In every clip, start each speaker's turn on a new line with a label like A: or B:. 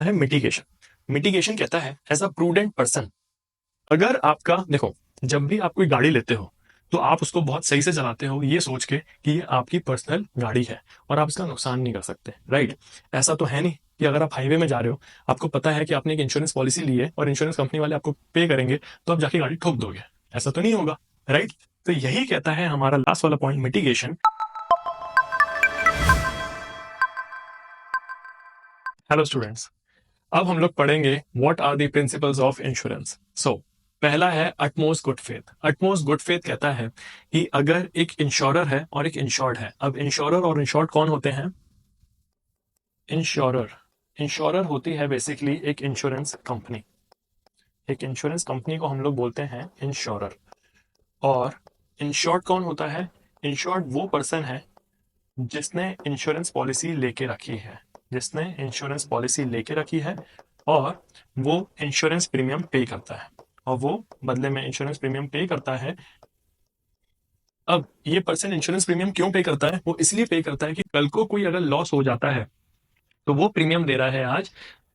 A: है mitigation. Mitigation कहता है एज अ प्रूडेंट पर्सन, अगर आपका देखो, जब भी आप कोई गाड़ी लेते हो तो आप उसको बहुत सही से चलाते हो ये सोच के कि ये आपकी पर्सनल गाड़ी है और आप इसका नुकसान नहीं कर सकते, राइट। ऐसा तो है नहीं कि अगर आप हाईवे में जा रहे हो, आपको पता है कि आपने एक इंश्योरेंस पॉलिसी ली है और इंश्योरेंस कंपनी वाले आपको पे करेंगे तो आप जाके गाड़ी ठोक दोगे, ऐसा तो नहीं होगा, राइट। तो यही कहता है हमारा लास्ट वाला पॉइंट, मिटिगेशन। हेलो स्टूडेंट्स, अब हम लोग पढ़ेंगे what are the principles of insurance. So पहला है utmost good faith. Utmost good faith कहता है कि अगर एक इंश्योरर है और एक इंश्योर्ड है, अब इंश्योरर और इंश्योर्ड कौन होते हैं? इंश्योरर, इंश्योरर होती है बेसिकली एक इंश्योरेंस कंपनी। एक इंश्योरेंस कंपनी को हम लोग बोलते हैं इंश्योरर। और इंश्योर्ड कौन होता है? इंश्योर्ड वो पर्सन है जिसने इंश्योरेंस पॉलिसी लेके रखी है, जिसने इंश्योरेंस पॉलिसी लेके रखी है और वो इंश्योरेंस प्रीमियम पे करता है, और वो बदले में इंश्योरेंस प्रीमियम पे करता है। अब ये पर्सन इंश्योरेंस प्रीमियम क्यों पे करता है? वो इसलिए पे करता है कि कल को कोई अगर लॉस हो जाता है तो वो प्रीमियम दे रहा है आज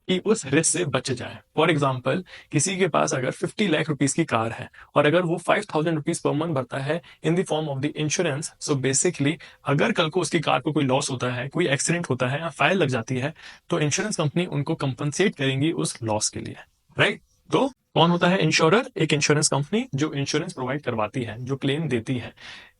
A: कि उस रिस्क से बच जाए। फॉर एग्जाम्पल, किसी के पास अगर 50 लाख रुपीज की कार है और अगर वो 5,000 रुपीज पर मंथ भरता है in the form of the insurance, so basically अगर कल को उसकी कार को कोई लॉस होता है, कोई एक्सीडेंट होता है या फायर लग जाती है, तो इंश्योरेंस कंपनी उनको कंपनसेट करेंगी उस लॉस के लिए, राइट। तो कौन होता है इंश्योरर? एक इंश्योरेंस कंपनी जो इंश्योरेंस प्रोवाइड करवाती है, जो क्लेम देती है।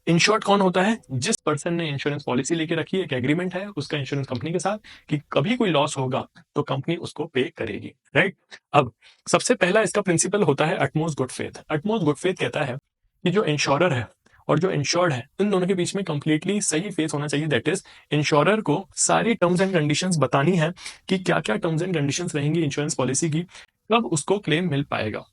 A: इंश्योर्ड कौन होता है? जिस पर्सन ने इंश्योरेंस पॉलिसी लेके रखी है, एक एग्रीमेंट है उसका इंश्योरेंस कंपनी के साथ कि कभी कोई लॉस होगा तो कंपनी उसको पे करेगी, राइट। अब सबसे पहला इसका प्रिंसिपल होता है utmost good faith. Utmost good faith कहता है कि जो इंश्योरर है और जो इंश्योर्ड है, इन दोनों के बीच में कंप्लीटली सही फेथ होना चाहिए। दैट इज, इंश्योरर को सारी टर्म्स एंड कंडीशंस बतानी है कि क्या क्या टर्म्स एंड कंडीशंस रहेंगी इंश्योरेंस पॉलिसी की, कब उसको क्लेम मिल पाएगा।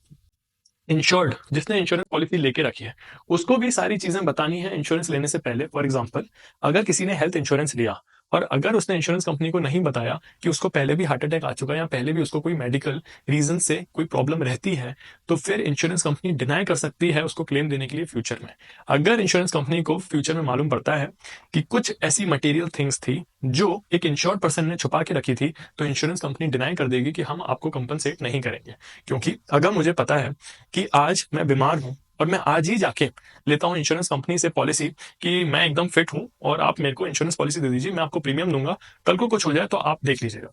A: इंश्योर्ड, जिसने इंश्योरेंस पॉलिसी लेके रखी है, उसको भी सारी चीजें बतानी है इंश्योरेंस लेने से पहले। फॉर एग्जांपल, अगर किसी ने हेल्थ इंश्योरेंस लिया और अगर उसने इंश्योरेंस कंपनी को नहीं बताया कि उसको पहले भी हार्ट अटैक आ चुका है या पहले भी उसको कोई मेडिकल रीजन से कोई प्रॉब्लम रहती है, तो फिर इंश्योरेंस कंपनी डिनाई कर सकती है उसको क्लेम देने के लिए फ्यूचर में। अगर इंश्योरेंस कंपनी को फ्यूचर में मालूम पड़ता है कि कुछ ऐसी मटेरियल थिंग्स थी जो एक इंश्योर्ड पर्सन ने छुपा के रखी थी, तो इंश्योरेंस कंपनी डिनाई कर देगी कि हम आपको कंपनसेट नहीं करेंगे। क्योंकि अगर मुझे पता है कि आज मैं बीमार हूं और मैं आज ही जाके लेता हूं इंश्योरेंस कंपनी से पॉलिसी कि मैं एकदम फिट हूं और आप मेरे को इंश्योरेंस पॉलिसी दे दीजिए, मैं आपको प्रीमियम दूंगा, कल को कुछ हो जाए तो आप देख लीजिएगा।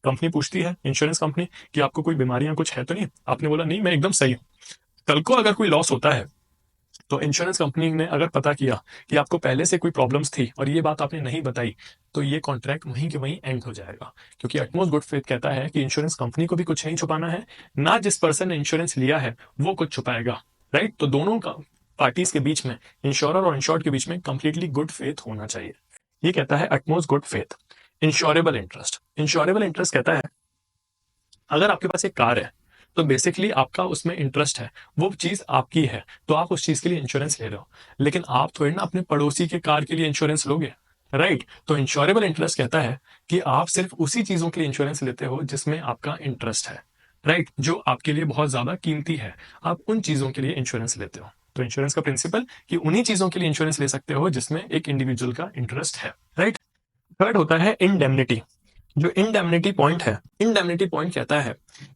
A: कंपनी पूछती है इंश्योरेंस कंपनी कि आपको कोई बीमारियां कुछ है तो नहीं? आपने बोला नहीं, मैं एकदम सही हूं। कल को अगर कोई लॉस होता है तो इंश्योरेंस कंपनी ने अगर पता किया कि आपको पहले से कोई प्रॉब्लम्स थी और ये बात आपने नहीं बताई, तो ये कॉन्ट्रैक्ट वहीं के वहीं एंड हो जाएगा। क्योंकि अटमोस्ट गुड फेथ कहता है कि इंश्योरेंस कंपनी को भी कुछ नहीं छुपाना है, ना जिस पर्सन ने इंश्योरेंस लिया है वो कुछ छुपाएगा, राइट। तो दोनों का पार्टीज के बीच में, इंश्योरर और इंश्योर्ड के बीच में कंप्लीटली गुड फेथ होना चाहिए। ये कहता है utmost good faith. Insurable interest. Insurable interest कहता है अगर आपके पास एक कार है तो बेसिकली आपका उसमें इंटरेस्ट है, वो चीज आपकी है, तो आप उस चीज के लिए इंश्योरेंस ले रहे हो। लेकिन आप थोड़ी ना अपने पड़ोसी के कार के लिए इंश्योरेंस लोगे, राइट। तो इंश्योरेबल इंटरेस्ट कहता है कि आप सिर्फ उसी चीजों के लिए इंश्योरेंस लेते हो जिसमें आपका इंटरेस्ट है, राइट, जो आपके लिए बहुत ज्यादा कीमती है, आप उन चीजों के लिए इंश्योरेंस लेते हो। तो इंश्योरेंस का प्रिंसिपल कि उन्हीं चीजों के लिए इंश्योरेंस ले सकते हो जिसमें एक इंडिविजुअल का इंटरेस्ट है, राइट। थर्ड होता है इंडेमनिटी। जो इंडेमनिटी पॉइंट है, इंडेमनिटी पॉइंट कहता है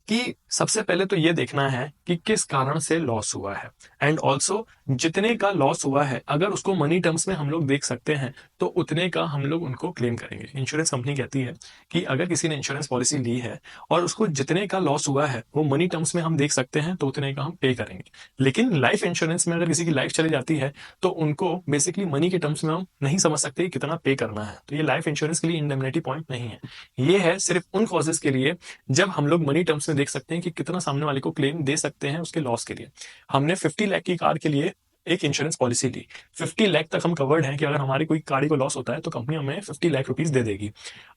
A: कि सबसे पहले तो ये देखना है कि किस कारण से लॉस हुआ है, एंड ऑल्सो जितने का लॉस हुआ है अगर उसको मनी टर्म्स में हम लोग देख सकते हैं तो उतने का हम लोग उनको क्लेम करेंगे। इंश्योरेंस कंपनी कहती है कि अगर किसी ने इंश्योरेंस पॉलिसी ली है और उसको जितने का लॉस हुआ है वो मनी टर्म्स में हम देख सकते हैं तो उतने का हम पे करेंगे। लेकिन लाइफ इंश्योरेंस में अगर किसी की लाइफ चली जाती है तो उनको बेसिकली मनी के टर्म्स में हम नहीं समझ सकते कितना पे करना है, तो ये लाइफ इंश्योरेंस के लिए इंडेमनिटी पॉइंट नहीं है। ये है सिर्फ उन कॉजेस के लिए जब हम लोग मनी टर्म्स में देख सकते हैं कि कितना सामने वाले को क्लेम दे सकते हैं उसके लॉस के लिए। हमने 50 लाख की कार के लिए एक इंश्योरेंस पॉलिसी ली, 50 लाख तक हम कवर्ड हैं कि अगर हमारी कोई गाड़ी को लॉस होता है तो कंपनी हमें 50 लाख रुपीज दे देगी।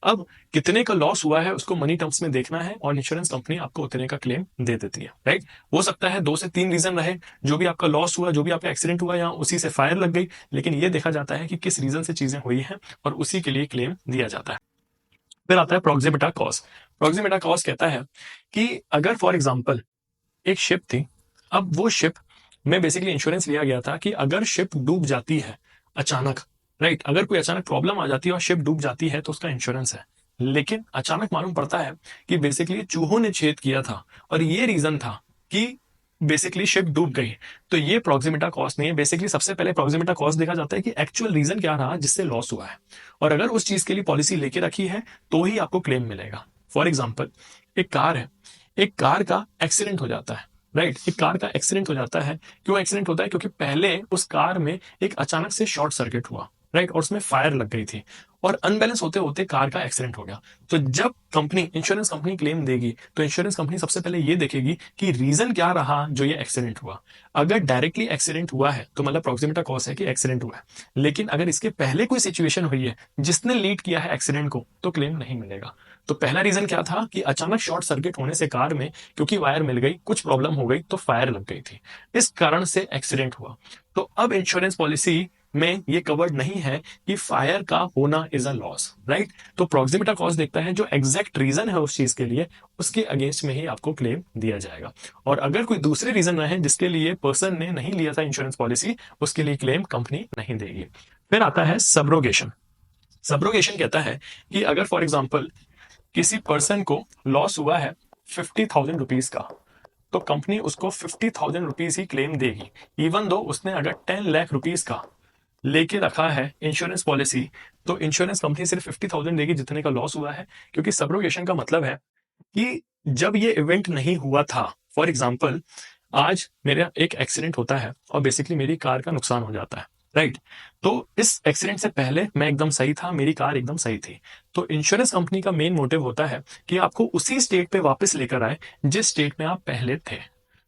A: अब कितने का लॉस हुआ है उसको मनी टर्म्स में देखना है और इंश्योरेंस कंपनी आपको उतने का क्लेम दे देती है, राइट। हो सकता है 2 से 3 रीजन रहे, जो भी आपका लॉस हुआ, जो भी आपका एक्सीडेंट हुआ या उसी से फायर लग गई, लेकिन ये देखा जाता है कि किस रीजन से चीजें हुई हैं और उसी के लिए क्लेम दिया जाता है। फिर आता है प्रोक्सिमिटा कॉज। प्रोक्सिमिटा कॉज कहता है कि अगर फॉर एग्जांपल एक शिप थी, अब वो शिप में बेसिकली इंश्योरेंस लिया गया था कि अगर शिप डूब जाती है अचानक, राइट, अगर कोई अचानक प्रॉब्लम आ जाती है और शिप डूब जाती है तो उसका इंश्योरेंस है, लेकिन अचानक मालूम पड़ता है कि बेसिकली चूहों ने छेद किया था और ये रीजन था कि बेसिकली शिप डूब गई। तो ये प्रॉक्सिमिटा कॉस्ट नहीं है। बेसिकली सबसे पहले प्रॉक्सिमिटा कॉस्ट देखा जाता है कि एक्चुअल रीजन क्या रहा जिससे लॉस हुआ है, और अगर उस चीज के लिए पॉलिसी लेके रखी है तो ही आपको क्लेम मिलेगा। फॉर एग्जाम्पल, एक कार है, एक कार का एक्सीडेंट हो जाता है, राइट। एक कार का एक्सीडेंट हो जाता है, क्यों एक्सीडेंट होता है? क्योंकि पहले उस कार में एक अचानक से शॉर्ट सर्किट हुआ, राइट, और उसमें फायर लग गई थी और अनबैलेंस होते होते कार का एक्सीडेंट हो गया। तो जब कंपनी, इंश्योरेंस कंपनी क्लेम देगी तो इंश्योरेंस कंपनी सबसे पहले ये देखेगी कि रीजन क्या रहा जो ये एक्सीडेंट हुआ। अगर डायरेक्टली एक्सीडेंट हुआ है तो मतलब प्रॉक्सिमिटा कॉज है कि एक्सीडेंट हुआ है, लेकिन अगर इसके पहले कोई सिचुएशन हुई है जिसने लीड किया है एक्सीडेंट को तो क्लेम नहीं मिलेगा। तो पहला रीजन क्या था कि अचानक शॉर्ट सर्किट होने से कार में क्योंकि वायर मिल गई, कुछ प्रॉब्लम हो गई तो फायर लग गई थी, इस कारण से एक्सीडेंट हुआ। तो अब इंश्योरेंस पॉलिसी में ये कवर्ड नहीं है कि फायर का होना इज अ लॉस, राइट। तो प्रॉक्सिमिटा कॉज देखता है जो एग्जैक्ट रीजन है उस चीज के लिए, उसके अगेंस्ट में ही आपको क्लेम दिया जाएगा। और अगर कोई दूसरे रीजन रहे जिसके लिए पर्सन ने नहीं लिया था इंश्योरेंस पॉलिसी, उसके लिए क्लेम कंपनी नहीं देगी। फिर आता है सबरोगेशन। सबरोगेशन कहता है कि अगर फॉर एग्जाम्पल किसी पर्सन को लॉस हुआ है 50,000 रुपीज का, तो कंपनी उसको 50,000 रुपीज ही क्लेम देगी, इवन दो उसने अगर 10 लाख रुपीज का लेके रखा है इंश्योरेंस पॉलिसी, तो इंश्योरेंस कंपनी सिर्फ 50,000 देगी जितने का लॉस हुआ है। क्योंकि सबरोगेशन का मतलब है कि जब ये इवेंट नहीं हुआ था, फॉर एग्जाम्पल आज मेरा एक एक्सीडेंट होता है और बेसिकली मेरी कार का नुकसान हो जाता है, राइट। तो इस एक्सीडेंट से पहले मैं एकदम सही था, मेरी कार एकदम सही थी। तो इंश्योरेंस कंपनी का मेन मोटिव होता है कि आपको उसी स्टेट पे वापस लेकर आए जिस स्टेट में आप पहले थे।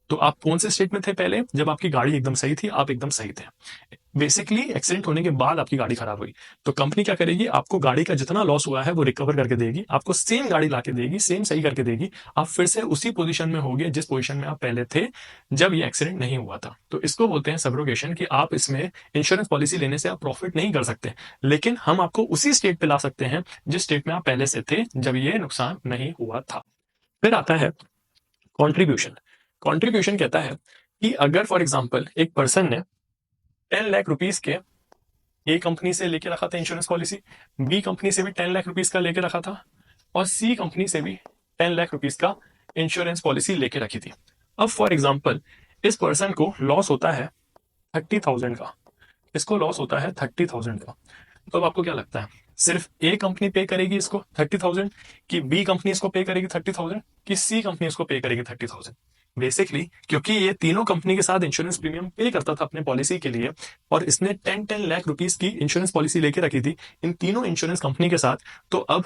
A: तो आप कौन से स्टेट में थे पहले? जब आपकी गाड़ी एकदम सही थी, आप एकदम सही थे। बेसिकली एक्सीडेंट होने के बाद आपकी गाड़ी खराब हुई, तो कंपनी क्या करेगी, आपको गाड़ी का जितना लॉस हुआ है वो रिकवर करके देगी, आपको सेम गाड़ी लाके देगी, सेम सही करके देगी, आप फिर से उसी पोजीशन में होगे जिस पोजीशन में आप पहले थे जब ये एक्सीडेंट नहीं हुआ था। तो इसको बोलते हैं सबरोगेशन, कि आप इसमें इंश्योरेंस पॉलिसी लेने से आप प्रॉफिट नहीं कर सकते, लेकिन हम आपको उसी स्टेट पे ला सकते हैं जिस स्टेट में आप पहले से थे जब ये नुकसान नहीं हुआ था। फिर आता है कॉन्ट्रीब्यूशन। कॉन्ट्रीब्यूशन कहता है कि अगर फॉर एग्जाम्पल एक पर्सन ने 10 लाख रुपीज के ए कंपनी से लेके रखा था इंश्योरेंस पॉलिसी, बी कंपनी से भी 10 लाख रुपीज का लेके रखा था, और सी कंपनी से भी 10 लाख रुपीज का इंश्योरेंस पॉलिसी लेके रखी थी। अब फॉर एग्जाम्पल इस पर्सन को लॉस होता है 30,000 का, इसको लॉस होता है 30,000 का। तो अब आपको क्या लगता है, सिर्फ ए कंपनी पे करेगी इसको 30,000, कि बी कंपनी इसको पे करेगी 30,000, कि सी कंपनी इसको पे करेगी 30,000? बेसिकली क्योंकि ये तीनों कंपनी के साथ इंश्योरेंस प्रीमियम पे करता था अपने पॉलिसी के लिए, और इसने 10 लाख रुपीज की इंश्योरेंस पॉलिसी लेके रखी थी इन तीनों इंश्योरेंस कंपनी के साथ, तो अब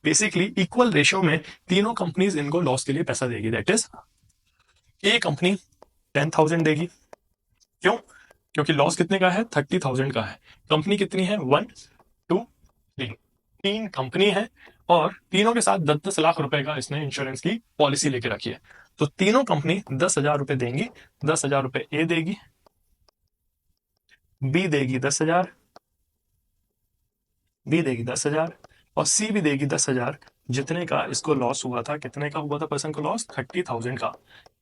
A: बेसिकली इक्वल रेशियो में तीनों कंपनीज इनको लॉस के लिए पैसा देगी। दैट इज ए कंपनी 10,000 देगी, क्यों? क्योंकि लॉस कितने का है, 30,000 का है। कंपनी कितनी है, 1 2 3, तीन कंपनी है और तीनों के साथ 10-10 लाख रुपए का इसने इंश्योरेंस की पॉलिसी लेके रखी है। तो तीनों कंपनी 10,000 रुपए देंगी, 10,000 रुपए ए देगी, बी देगी 10,000, बी देगी 10,000 और सी भी देगी 10,000, जितने का इसको लॉस हुआ था। कितने का हुआ था पर्सन को लॉस, 30,000 का।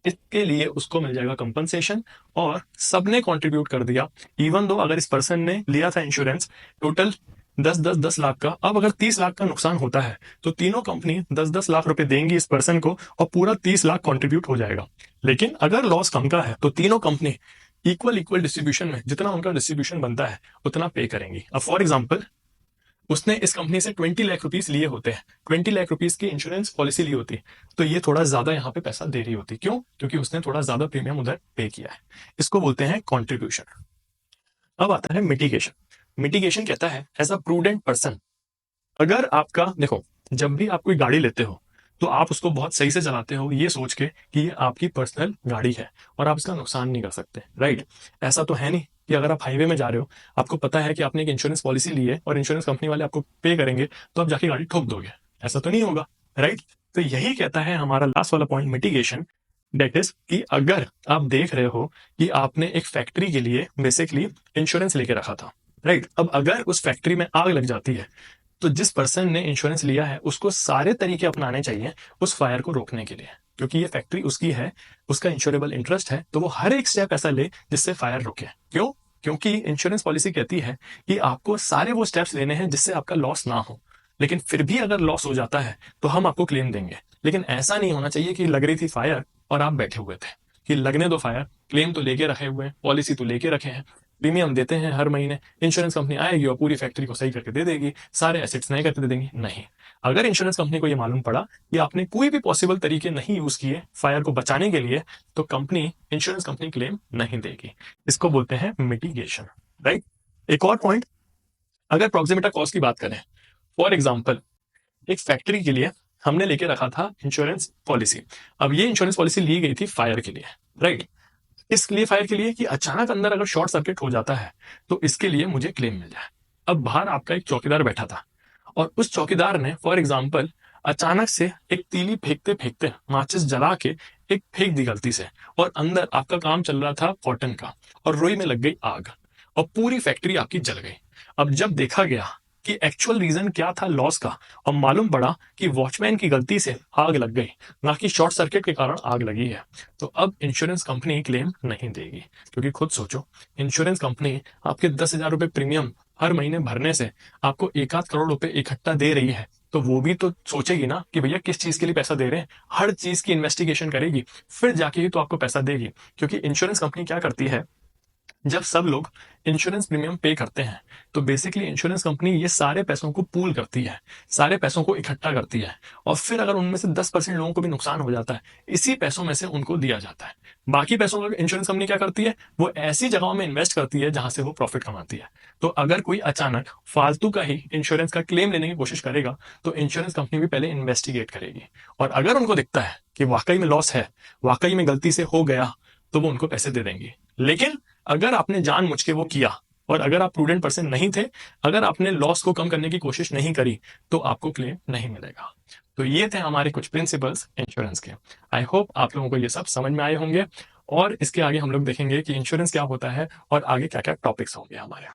A: इसके लिए उसको मिल जाएगा कंपनसेशन, और सबने कंट्रीब्यूट कर दिया। इवन दो अगर इस पर्सन ने लिया था इंश्योरेंस टोटल 10-10-10 लाख का, अब अगर 30 लाख का नुकसान होता है तो तीनों कंपनी 10-10 लाख रुपए देंगी इस पर्सन को और पूरा 30 लाख कंट्रीब्यूट हो जाएगा। लेकिन अगर लॉस कम का है तो तीनों कंपनी इक्वल इक्वल डिस्ट्रीब्यूशन में जितना उनका डिस्ट्रीब्यूशन बनता है उतना पे करेंगी। अब फॉर एग्जाम्पल उसने इस कंपनी से 20 लाख रुपीज लिए होते हैं, 20 लाख रुपीज की इंश्योरेंस पॉलिसी ली होती, तो ये थोड़ा ज्यादा यहाँ पे पैसा दे रही होती। क्यों? क्योंकि उसने थोड़ा ज्यादा प्रीमियम उधर पे किया है। इसको बोलते हैं कॉन्ट्रीब्यूशन। अब आता है मिटिगेशन। मिटिगेशन कहता है एज अ प्रूडेंट पर्सन, अगर आपका देखो, जब भी आप कोई गाड़ी लेते हो तो आप उसको बहुत सही से चलाते हो ये सोच के कि ये आपकी पर्सनल गाड़ी है और आप इसका नुकसान नहीं कर सकते, राइट। ऐसा तो है नहीं कि अगर आप हाईवे में जा रहे हो, आपको पता है कि आपने एक इंश्योरेंस पॉलिसी ली है और इंश्योरेंस कंपनी वाले आपको पे करेंगे तो आप जाके गाड़ी ठोक दोगे, ऐसा तो नहीं होगा, राइट। तो यही कहता है हमारा लास्ट वाला पॉइंट, मिटिगेशन। डेट इज कि अगर आप देख रहे हो कि आपने एक फैक्ट्री के लिए बेसिकली इंश्योरेंस लेके रखा था, राइट। अब अगर उस फैक्ट्री में आग लग जाती है तो जिस पर्सन ने इंश्योरेंस लिया है उसको सारे तरीके अपनाने चाहिए उस फायर को रोकने के लिए, क्योंकि ये फैक्ट्री उसकी है, उसका इंश्योरेबल इंटरेस्ट है, तो वो हर एक स्टेप ऐसा ले जिससे फायर रुके। क्यों? क्योंकि इंश्योरेंस पॉलिसी कहती है कि आपको सारे वो स्टेप्स लेने हैं जिससे आपका लॉस ना हो। लेकिन फिर भी अगर लॉस हो जाता है तो हम आपको क्लेम देंगे। लेकिन ऐसा नहीं होना चाहिए कि लग रही थी फायर और आप बैठे हुए थे कि लगने दो फायर, क्लेम तो लेके रखे हुए हैं, पॉलिसी तो लेके रखे हैं, प्रीमियम देते हैं हर महीने, इंश्योरेंस कंपनी आएगी और पूरी फैक्ट्री को सही करके दे देगी, सारे एसेट्स नए करके दे देंगी। नहीं, अगर इंश्योरेंस कंपनी को ये मालूम पड़ा कि आपने कोई भी पॉसिबल तरीके नहीं यूज किए फायर को बचाने के लिए, तो इंश्योरेंस कंपनी क्लेम नहीं देगी। इसको बोलते हैं मिटिगेशन, राइट। एक और पॉइंट, अगर प्रॉक्सिमिटा कॉस्ट की बात करें, फॉर एग्जाम्पल एक फैक्ट्री के लिए हमने लेके रखा था इंश्योरेंस पॉलिसी। अब ये इंश्योरेंस पॉलिसी ली गई थी फायर के लिए, राइट। इस लिए फायर के लिए कि अचानक अंदर अगर शॉर्ट सर्किट हो जाता है तो इसके लिए मुझे क्लेम मिल जाए। अब बाहर आपका एक चौकीदार बैठा था और उस चौकीदार ने फॉर एग्जाम्पल अचानक से एक तीली फेंकते फेंकते माचिस जला के एक फेंक दी गलती से, और अंदर आपका काम चल रहा था कॉटन का, और रुई में लग गई आग और पूरी फैक्ट्री आपकी जल गई। अब जब देखा गया कि एक्चुअल रीजन क्या था लॉस का, और मालूम पड़ा कि वॉचमैन की गलती से आग लग गई, ना कि शॉर्ट सर्किट के कारण आग लगी है, तो अब इंश्योरेंस कंपनी क्लेम नहीं देगी। क्योंकि खुद सोचो, इंश्योरेंस कंपनी आपके 10,000 रुपए प्रीमियम हर महीने भरने से आपको 1 आध करोड़ रुपए इकट्ठा दे रही है, तो वो भी तो सोचेगी ना कि भैया किस चीज के लिए पैसा दे रहे हैं, हर चीज की इन्वेस्टिगेशन करेगी, फिर जाके ही तो आपको पैसा देगी। क्योंकि इंश्योरेंस कंपनी क्या करती है, जब सब लोग इंश्योरेंस प्रीमियम पे करते हैं तो बेसिकली इंश्योरेंस कंपनी ये सारे पैसों को पूल करती है, सारे पैसों को इकट्ठा करती है, और फिर अगर उनमें से 10% लोगों को भी नुकसान हो जाता है, इसी पैसों में से उनको दिया जाता है। बाकी पैसों का इंश्योरेंस कंपनी क्या करती है, वो ऐसी जगहों में इन्वेस्ट करती है जहां से वो प्रॉफिट कमाती है। तो अगर कोई अचानक फालतू का ही इंश्योरेंस का क्लेम लेने की कोशिश करेगा तो इंश्योरेंस कंपनी भी पहले इन्वेस्टिगेट करेगी, और अगर उनको दिखता है कि वाकई में लॉस है, वाकई में गलती से हो गया, तो वो उनको पैसे दे देंगी। लेकिन अगर आपने जानबूझ के वो किया, और अगर आप प्रूडेंट पर्सन नहीं थे, अगर आपने लॉस को कम करने की कोशिश नहीं करी, तो आपको क्लेम नहीं मिलेगा। तो ये थे हमारे कुछ प्रिंसिपल्स इंश्योरेंस के। आई होप आप लोगों को ये सब समझ में आए होंगे, और इसके आगे हम लोग देखेंगे कि इंश्योरेंस क्या होता है और आगे क्या क्या टॉपिक्स होंगे हमारे।